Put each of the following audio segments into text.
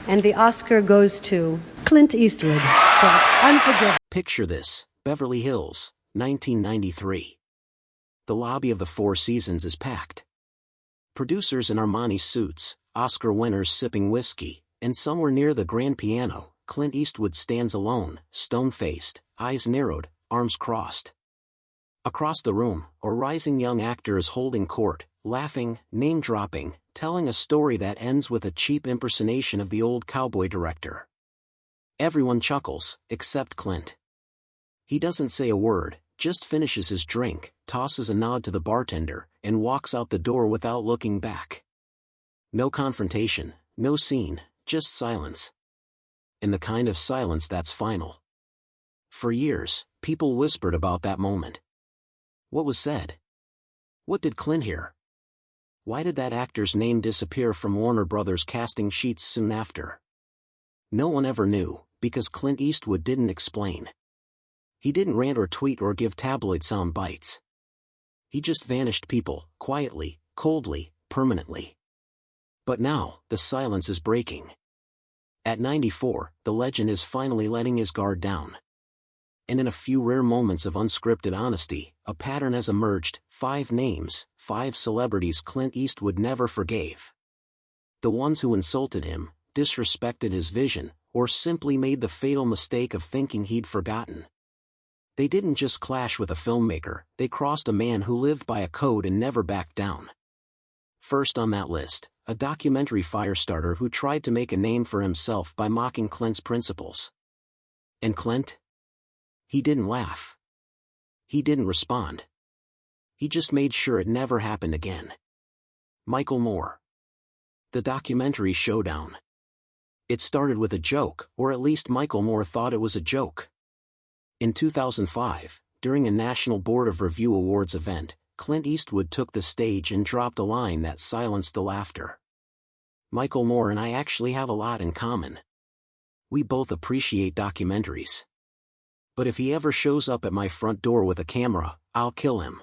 And the Oscar goes to Clint Eastwood for Unforgiven. Picture this, Beverly Hills, 1993. The lobby of the Four Seasons is packed. Producers in Armani suits, Oscar winners sipping whiskey, and somewhere near the grand piano, Clint Eastwood stands alone, stone-faced, eyes narrowed, arms crossed. Across the room, a rising young actor is holding court, laughing, name-dropping, telling a story that ends with a cheap impersonation of the old cowboy director. Everyone chuckles, except Clint. He doesn't say a word, just finishes his drink, tosses a nod to the bartender, and walks out the door without looking back. No confrontation, no scene, just silence. And the kind of silence that's final. For years, people whispered about that moment. What was said? What did Clint hear? Why did that actor's name disappear from Warner Brothers casting sheets soon after? No one ever knew, because Clint Eastwood didn't explain. He didn't rant or tweet or give tabloid sound bites. He just vanished people, quietly, coldly, permanently. But now, the silence is breaking. At 94, the legend is finally letting his guard down. And in a few rare moments of unscripted honesty, a pattern has emerged: 5 names, 5 celebrities Clint Eastwood never forgave. The ones who insulted him, disrespected his vision, or simply made the fatal mistake of thinking he'd forgotten. They didn't just clash with a filmmaker, they crossed a man who lived by a code and never backed down. First on that list, a documentary firestarter who tried to make a name for himself by mocking Clint's principles. And Clint? He didn't laugh. He didn't respond. He just made sure it never happened again. Michael Moore. The documentary Showdown. It started with a joke, or at least Michael Moore thought it was a joke. In 2005, during a National Board of Review Awards event, Clint Eastwood took the stage and dropped a line that silenced the laughter. Michael Moore and I actually have a lot in common. We both appreciate documentaries. But if he ever shows up at my front door with a camera, I'll kill him.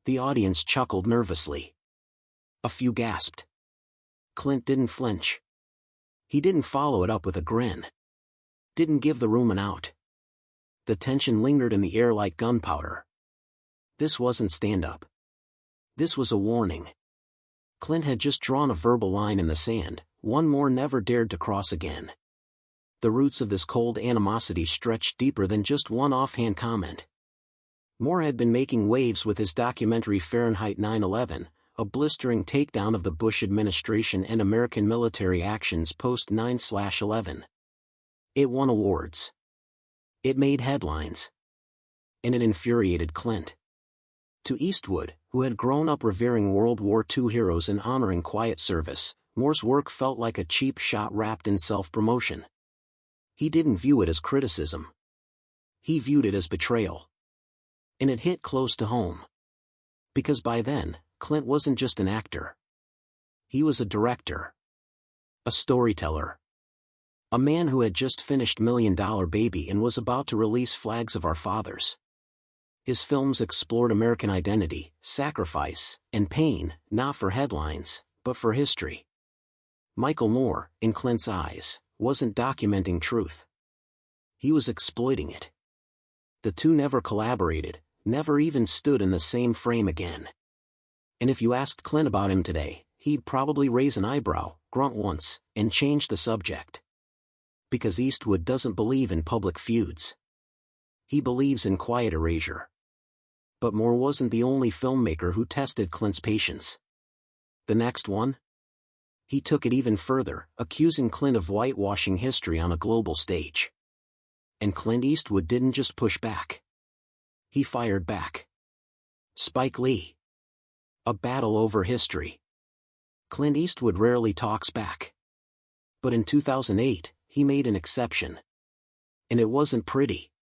The audience chuckled nervously. A few gasped. Clint didn't flinch. He didn't follow it up with a grin. Didn't give the room an out. The tension lingered in the air like gunpowder. This wasn't stand-up. This was a warning. Clint had just drawn a verbal line in the sand, one Moore never dared to cross again. The roots of this cold animosity stretched deeper than just one offhand comment. Moore had been making waves with his documentary Fahrenheit 9/11, a blistering takedown of the Bush administration and American military actions post-9/11. It won awards. It made headlines. And it infuriated Clint. To Eastwood, who had grown up revering World War II heroes and honoring quiet service, Moore's work felt like a cheap shot wrapped in self-promotion. He didn't view it as criticism. He viewed it as betrayal. And it hit close to home. Because by then, Clint wasn't just an actor. He was a director. A storyteller. A man who had just finished $1 Million Baby and was about to release Flags of Our Fathers. His films explored American identity, sacrifice, and pain, not for headlines, but for history. Michael Moore, in Clint's eyes, wasn't documenting truth. He was exploiting it. The two never collaborated, never even stood in the same frame again. And if you asked Clint about him today, he'd probably raise an eyebrow, grunt once, and change the subject. Because Eastwood doesn't believe in public feuds. He believes in quiet erasure. But Moore wasn't the only filmmaker who tested Clint's patience. The next one? He took it even further, accusing Clint of whitewashing history on a global stage. And Clint Eastwood didn't just push back. He fired back. Spike Lee. A battle over history. Clint Eastwood rarely talks back. But in 2008, he made an exception. And it wasn't pretty.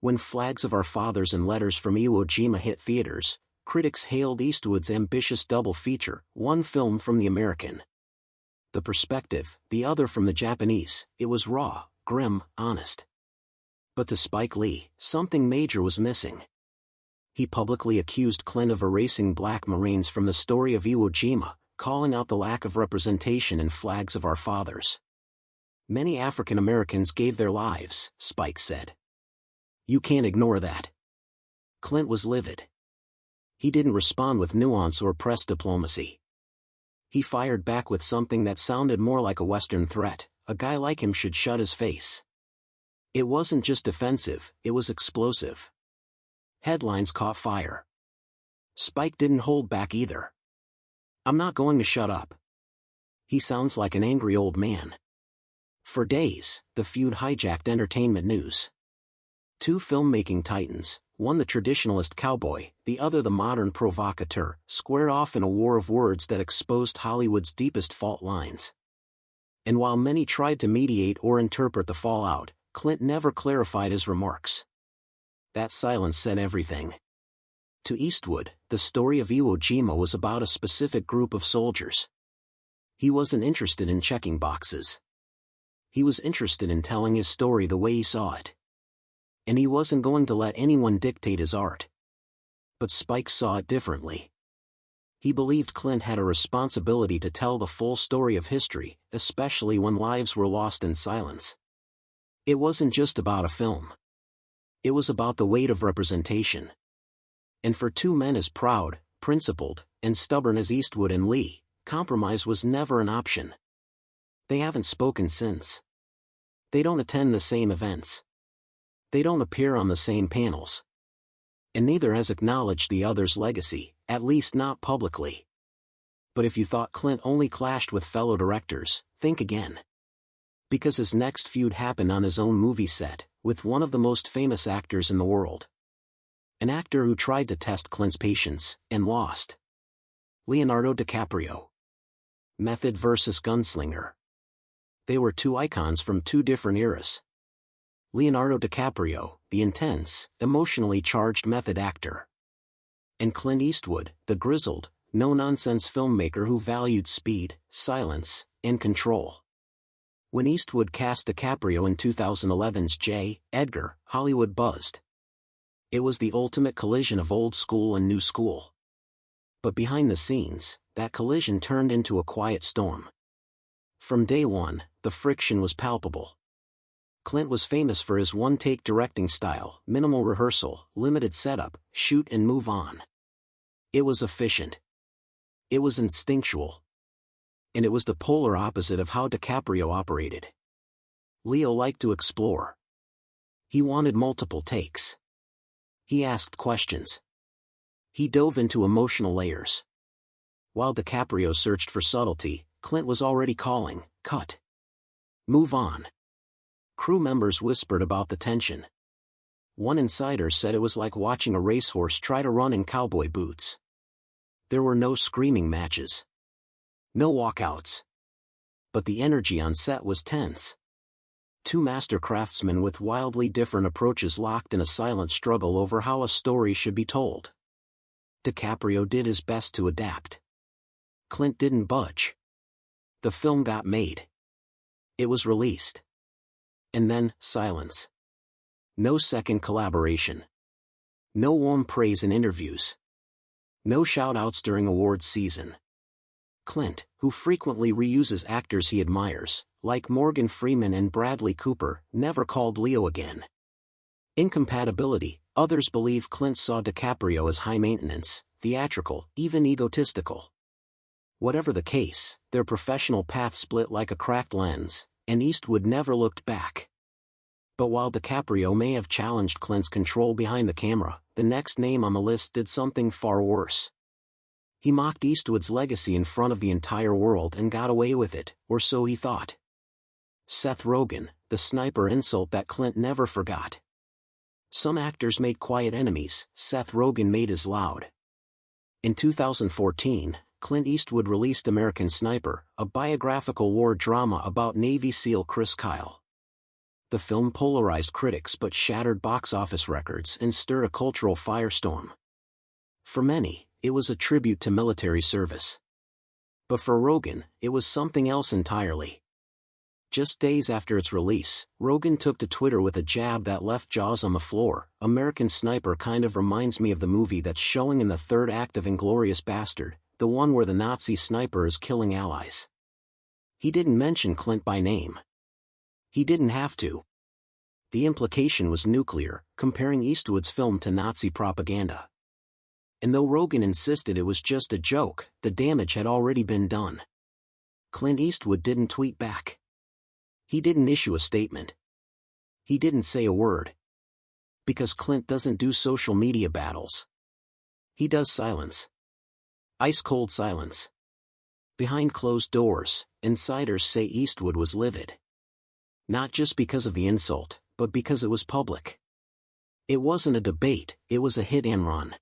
When Flags of Our Fathers and Letters from Iwo Jima hit theaters, critics hailed Eastwood's ambitious double feature, one film from the American. The perspective, the other from the Japanese. It was raw, grim, honest. But to Spike Lee, something major was missing. He publicly accused Clint of erasing Black Marines from the story of Iwo Jima, calling out the lack of representation in Flags of Our Fathers. Many African Americans gave their lives, Spike said. You can't ignore that. Clint was livid. He didn't respond with nuance or press diplomacy. He fired back with something that sounded more like a Western threat: a guy like him should shut his face. It wasn't just defensive, it was explosive. Headlines caught fire. Spike didn't hold back either. I'm not going to shut up. He sounds like an angry old man. For days, the feud hijacked entertainment news. Two filmmaking titans, one the traditionalist cowboy, the other the modern provocateur, squared off in a war of words that exposed Hollywood's deepest fault lines. And while many tried to mediate or interpret the fallout, Clint never clarified his remarks. That silence said everything. To Eastwood, the story of Iwo Jima was about a specific group of soldiers. He wasn't interested in checking boxes. He was interested in telling his story the way he saw it. And he wasn't going to let anyone dictate his art. But Spike saw it differently. He believed Clint had a responsibility to tell the full story of history, especially when lives were lost in silence. It wasn't just about a film. It was about the weight of representation. And for two men as proud, principled, and stubborn as Eastwood and Lee, compromise was never an option. They haven't spoken since. They don't attend the same events. They don't appear on the same panels. And neither has acknowledged the other's legacy, at least not publicly. But if you thought Clint only clashed with fellow directors, think again. Because his next feud happened on his own movie set, with one of the most famous actors in the world. An actor who tried to test Clint's patience, and lost. Leonardo DiCaprio. Method versus gunslinger. They were two icons from two different eras. Leonardo DiCaprio, the intense, emotionally charged method actor. And Clint Eastwood, the grizzled, no-nonsense filmmaker who valued speed, silence, and control. When Eastwood cast DiCaprio in 2011's J. Edgar, Hollywood buzzed. It was the ultimate collision of old school and new school. But behind the scenes, that collision turned into a quiet storm. From day one, the friction was palpable. Clint was famous for his one-take directing style: minimal rehearsal, limited setup, shoot and move on. It was efficient. It was instinctual. And it was the polar opposite of how DiCaprio operated. Leo liked to explore. He wanted multiple takes. He asked questions. He dove into emotional layers. While DiCaprio searched for subtlety, Clint was already calling, "Cut. Move on." Crew members whispered about the tension. One insider said it was like watching a racehorse try to run in cowboy boots. There were no screaming matches. No walkouts. But the energy on set was tense. Two master craftsmen with wildly different approaches locked in a silent struggle over how a story should be told. DiCaprio did his best to adapt. Clint didn't budge. The film got made. It was released. And then, silence. No second collaboration. No warm praise in interviews. No shout-outs during awards season. Clint, who frequently reuses actors he admires, like Morgan Freeman and Bradley Cooper, never called Leo again. Incompatibility: others believe Clint saw DiCaprio as high-maintenance, theatrical, even egotistical. Whatever the case, their professional paths split like a cracked lens, and Eastwood never looked back. But while DiCaprio may have challenged Clint's control behind the camera, the next name on the list did something far worse. He mocked Eastwood's legacy in front of the entire world and got away with it, or so he thought. Seth Rogen, the sniper insult that Clint never forgot. Some actors made quiet enemies, Seth Rogen made his loud. In 2014, Clint Eastwood released American Sniper, a biographical war drama about Navy SEAL Chris Kyle. The film polarized critics but shattered box office records and stirred a cultural firestorm. For many, it was a tribute to military service. But for Rogen, it was something else entirely. Just days after its release, Rogen took to Twitter with a jab that left jaws on the floor. American Sniper kind of reminds me of the movie that's showing in the third act of Inglourious Bastard, the one where the Nazi sniper is killing allies. He didn't mention Clint by name. He didn't have to. The implication was nuclear, comparing Eastwood's film to Nazi propaganda. And though Rogen insisted it was just a joke, the damage had already been done. Clint Eastwood didn't tweet back. He didn't issue a statement. He didn't say a word. Because Clint doesn't do social media battles. He does silence. Ice-cold silence. Behind closed doors, insiders say Eastwood was livid. Not just because of the insult, but because it was public. It wasn't a debate, it was a hit and run.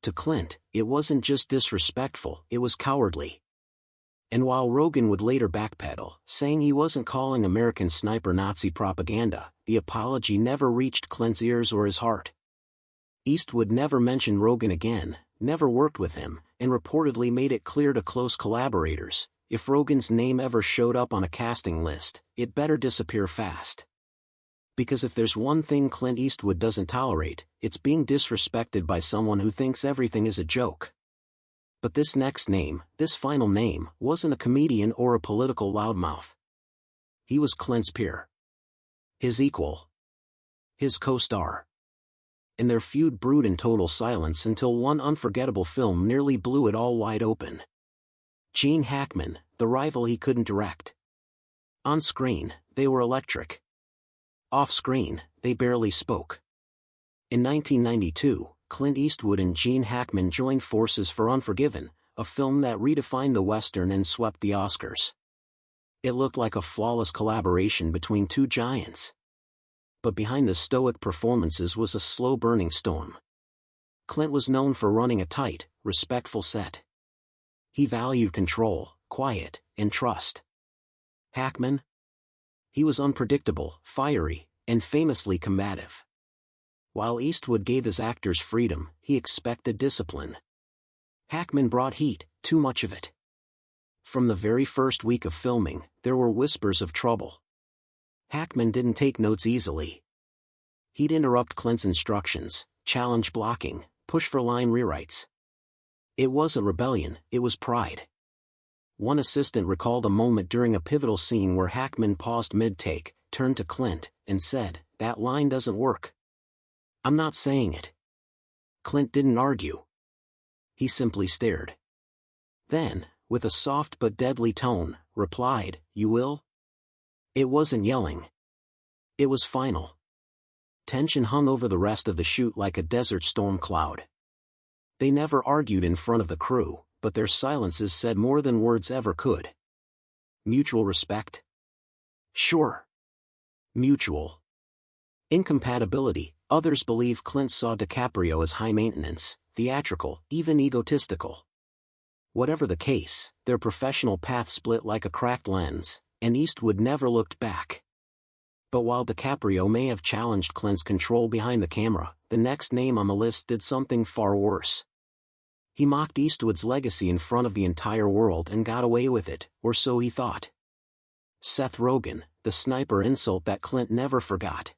To Clint, it wasn't just disrespectful, it was cowardly. And while Rogen would later backpedal, saying he wasn't calling American Sniper Nazi propaganda, the apology never reached Clint's ears or his heart. Eastwood never mentioned Rogen again, never worked with him, and reportedly made it clear to close collaborators, if Rogen's name ever showed up on a casting list, it better disappear fast. Because if there's one thing Clint Eastwood doesn't tolerate, it's being disrespected by someone who thinks everything is a joke. But this next name, this final name, wasn't a comedian or a political loudmouth. He was Clint's peer. His equal. His co-star. And their feud brewed in total silence until one unforgettable film nearly blew it all wide open. Gene Hackman, the rival he couldn't direct. On screen, they were electric. Off screen, they barely spoke. In 1992, Clint Eastwood and Gene Hackman joined forces for Unforgiven, a film that redefined the Western and swept the Oscars. It looked like a flawless collaboration between two giants. But behind the stoic performances was a slow-burning storm. Clint was known for running a tight, respectful set. He valued control, quiet, and trust. Hackman? He was unpredictable, fiery, and famously combative. While Eastwood gave his actors freedom, he expected discipline. Hackman brought heat, too much of it. From the very first week of filming, there were whispers of trouble. Hackman didn't take notes easily. He'd interrupt Clint's instructions, challenge blocking, push for line rewrites. It wasn't rebellion, it was pride. One assistant recalled a moment during a pivotal scene where Hackman paused mid-take, turned to Clint, and said, "That line doesn't work." "I'm not saying it." Clint didn't argue. He simply stared. Then, with a soft but deadly tone, replied, "You will?" It wasn't yelling. It was final. Tension hung over the rest of the shoot like a desert storm cloud. They never argued in front of the crew, but their silences said more than words ever could. Mutual respect? Sure. Mutual. Incompatibility. Others believe Clint saw DiCaprio as high-maintenance, theatrical, even egotistical. Whatever the case, their professional paths split like a cracked lens, and Eastwood never looked back. But while DiCaprio may have challenged Clint's control behind the camera, the next name on the list did something far worse. He mocked Eastwood's legacy in front of the entire world and got away with it, or so he thought. Seth Rogen, the sniper insult that Clint never forgot.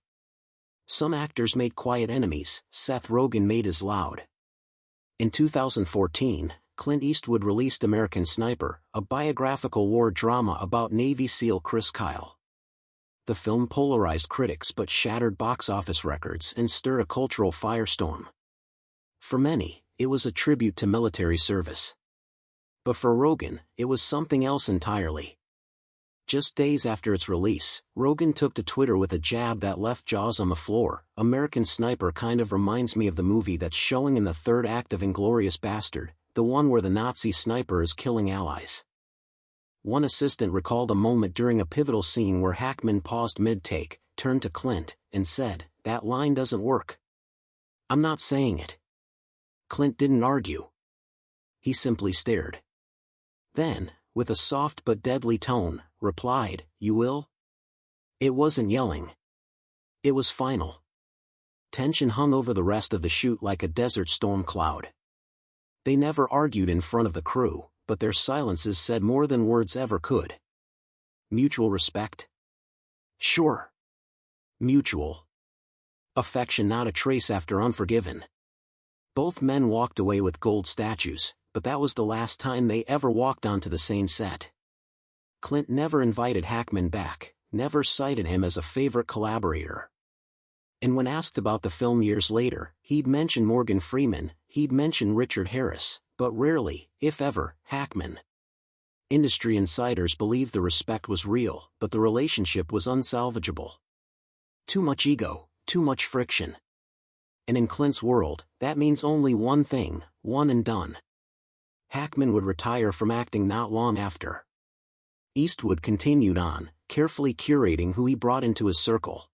Some actors made quiet enemies, Seth Rogen made his loud. In 2014, Clint Eastwood released American Sniper, a biographical war drama about Navy SEAL Chris Kyle. The film polarized critics but shattered box office records and stirred a cultural firestorm. For many, it was a tribute to military service. But for Rogen, it was something else entirely. Just days after its release, Rogen took to Twitter with a jab that left jaws on the floor. American Sniper kind of reminds me of the movie that's showing in the third act of Inglourious Bastard, the one where the Nazi sniper is killing allies. One assistant recalled a moment during a pivotal scene where Hackman paused mid-take, turned to Clint, and said, "That line doesn't work." "I'm not saying it." Clint didn't argue. He simply stared. Then, with a soft but deadly tone, replied, "You will?" It wasn't yelling. It was final. Tension hung over the rest of the shoot like a desert storm cloud. They never argued in front of the crew, but their silences said more than words ever could. Mutual respect? Sure. Mutual. Affection not a trace after Unforgiven. Both men walked away with gold statues, but that was the last time they ever walked onto the same set. Clint never invited Hackman back, never cited him as a favorite collaborator. And when asked about the film years later, he'd mention Morgan Freeman, he'd mention Richard Harris, but rarely, if ever, Hackman. Industry insiders believed the respect was real, but the relationship was unsalvageable. Too much ego, too much friction. And in Clint's world, that means only one thing, one and done. Hackman would retire from acting not long after. Eastwood continued on, carefully curating who he brought into his circle.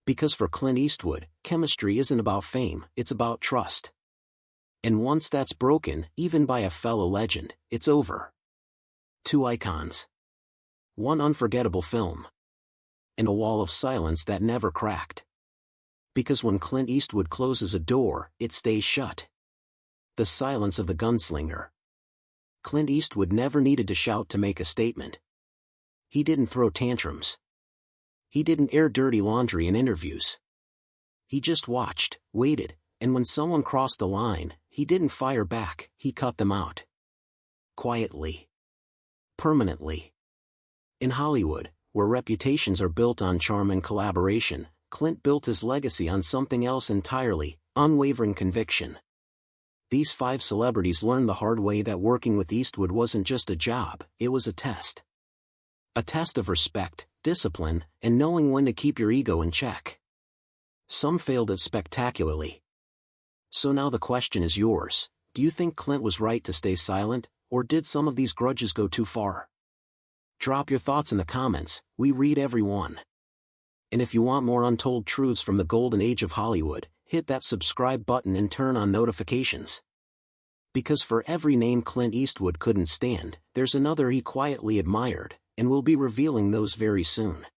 Because for Clint Eastwood, chemistry isn't about fame, it's about trust. And once that's broken, even by a fellow legend, it's over. Two icons. One unforgettable film. And a wall of silence that never cracked. Because when Clint Eastwood closes a door, it stays shut. The silence of the gunslinger. Clint Eastwood never needed to shout to make a statement. He didn't throw tantrums. He didn't air dirty laundry in interviews. He just watched, waited, and when someone crossed the line, he didn't fire back, he cut them out. Quietly. Permanently. In Hollywood, where reputations are built on charm and collaboration, Clint built his legacy on something else entirely, unwavering conviction. These 5 celebrities learned the hard way that working with Eastwood wasn't just a job, it was a test. A test of respect, discipline, and knowing when to keep your ego in check. Some failed it spectacularly. So now the question is yours: do you think Clint was right to stay silent, or did some of these grudges go too far? Drop your thoughts in the comments, we read every one. And if you want more untold truths from the golden age of Hollywood, hit that subscribe button and turn on notifications. Because for every name Clint Eastwood couldn't stand, there's another he quietly admired, and we'll be revealing those very soon.